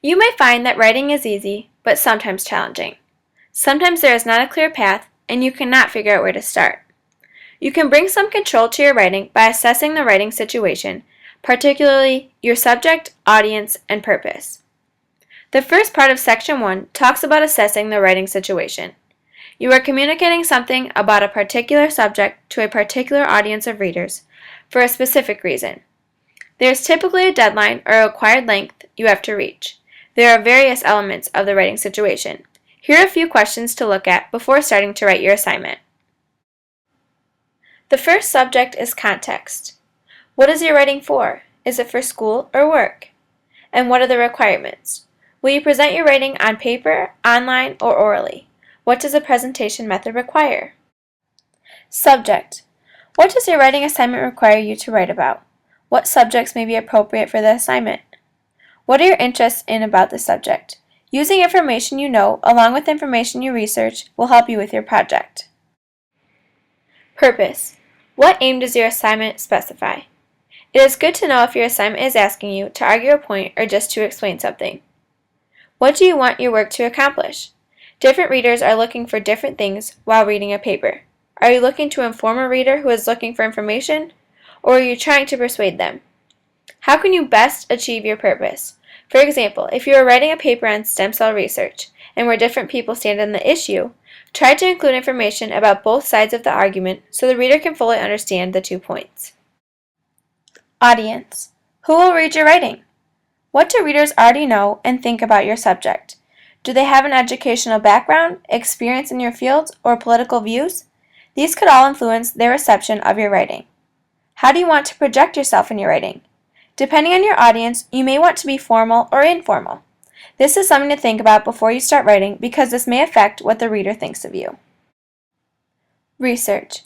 You may find that writing is easy, but sometimes challenging. Sometimes there is not a clear path, and you cannot figure out where to start. You can bring some control to your writing by assessing the writing situation, particularly your subject, audience, and purpose. The first part of Section 1 talks about assessing the writing situation. You are communicating something about a particular subject to a particular audience of readers for a specific reason. There is typically a deadline or a required length you have to reach. There are various elements of the writing situation. Here are a few questions to look at before starting to write your assignment. The first subject is context. What is your writing for? Is it for school or work? And what are the requirements? Will you present your writing on paper, online, or orally? What does a presentation method require? Subject. What does your writing assignment require you to write about? What subjects may be appropriate for the assignment? What are your interests in about the subject? Using information you know along with information you research will help you with your project. Purpose. What aim does your assignment specify? It is good to know if your assignment is asking you to argue a point or just to explain something. What do you want your work to accomplish? Different readers are looking for different things while reading a paper. Are you looking to inform a reader who is looking for information, or are you trying to persuade them? How can you best achieve your purpose? For example, if you are writing a paper on stem cell research and where different people stand on the issue, try to include information about both sides of the argument so the reader can fully understand the 2 points. Audience. Who will read your writing? What do readers already know and think about your subject? Do they have an educational background, experience in your field, or political views? These could all influence their reception of your writing. How do you want to project yourself in your writing? Depending on your audience, you may want to be formal or informal. This is something to think about before you start writing because this may affect what the reader thinks of you. Research.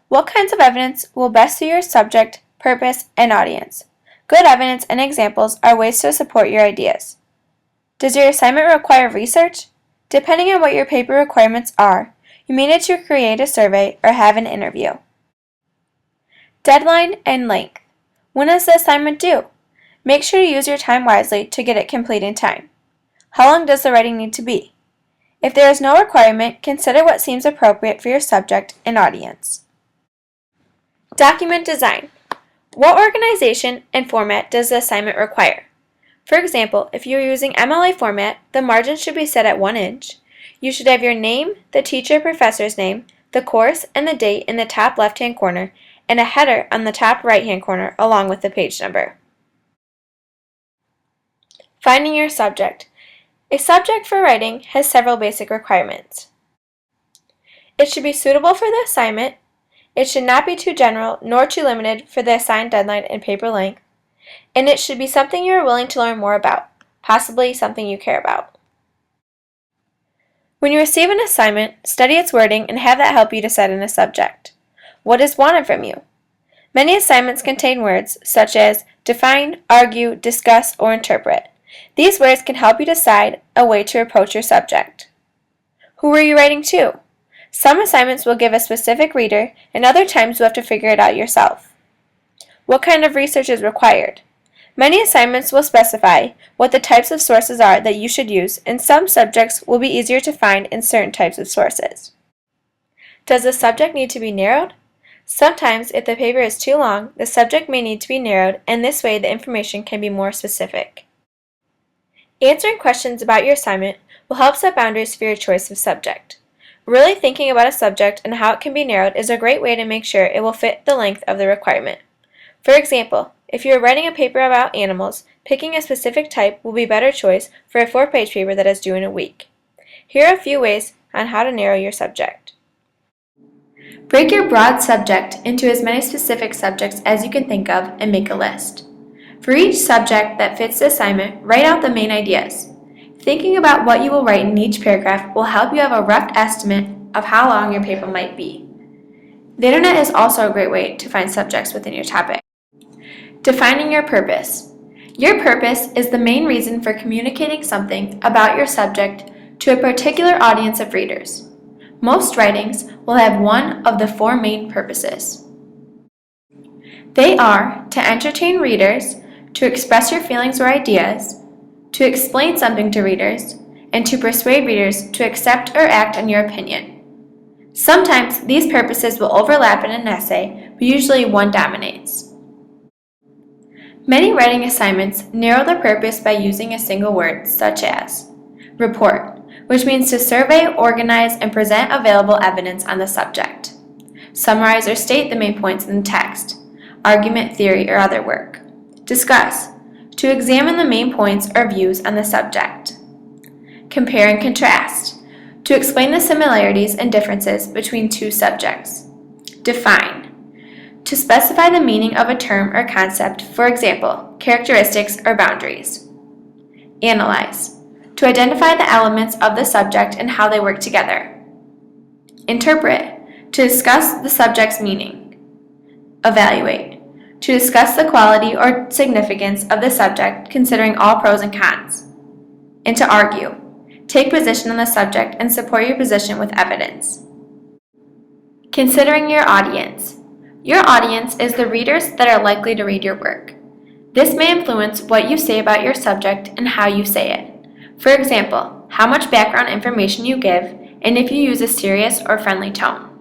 What kinds of evidence will best suit your subject, purpose, and audience? Good evidence and examples are ways to support your ideas. Does your assignment require research? Depending on what your paper requirements are, you may need to create a survey or have an interview. Deadline and length. When is the assignment due? Make sure to use your time wisely to get it complete in time. How long does the writing need to be? If there is no requirement, consider what seems appropriate for your subject and audience. Document design. What organization and format does the assignment require? For example, if you are using MLA format, the margin should be set at 1 inch. You should have your name, the teacher or professor's name, the course, and the date in the top left-hand corner, and a header on the top right-hand corner along with the page number. Finding your subject. A subject for writing has several basic requirements. It should be suitable for the assignment. It should not be too general nor too limited for the assigned deadline and paper length. And it should be something you are willing to learn more about, possibly something you care about. When you receive an assignment, study its wording and have that help you decide on a subject. What is wanted from you? Many assignments contain words such as define, argue, discuss, or interpret. These words can help you decide a way to approach your subject. Who are you writing to? Some assignments will give a specific reader, and other times you'll have to figure it out yourself. What kind of research is required? Many assignments will specify what the types of sources are that you should use, and some subjects will be easier to find in certain types of sources. Does the subject need to be narrowed? Sometimes, if the paper is too long, the subject may need to be narrowed, and this way the information can be more specific. Answering questions about your assignment will help set boundaries for your choice of subject. Really thinking about a subject and how it can be narrowed is a great way to make sure it will fit the length of the requirement. For example, if you are writing a paper about animals, picking a specific type will be a better choice for a 4-page paper that is due in a week. Here are a few ways on how to narrow your subject. Break your broad subject into as many specific subjects as you can think of and make a list. For each subject that fits the assignment, write out the main ideas. Thinking about what you will write in each paragraph will help you have a rough estimate of how long your paper might be. The internet is also a great way to find subjects within your topic. Defining your purpose. Your purpose is the main reason for communicating something about your subject to a particular audience of readers. Most writings will have one of the 4 main purposes. They are to entertain readers, to express your feelings or ideas, to explain something to readers, and to persuade readers to accept or act on your opinion. Sometimes these purposes will overlap in an essay, but usually one dominates. Many writing assignments narrow the purpose by using a single word, such as report, which means to survey, organize, and present available evidence on the subject. Summarize or state the main points in the text, argument, theory, or other work. Discuss, to examine the main points or views on the subject. Compare and contrast, to explain the similarities and differences between two subjects. Define, to specify the meaning of a term or concept, for example, characteristics or boundaries. Analyze, to identify the elements of the subject and how they work together. Interpret, to discuss the subject's meaning. Evaluate, to discuss the quality or significance of the subject considering all pros and cons. And to argue, take position on the subject and support your position with evidence. Considering your audience. Your audience is the readers that are likely to read your work. This may influence what you say about your subject and how you say it. For example, how much background information you give and if you use a serious or friendly tone.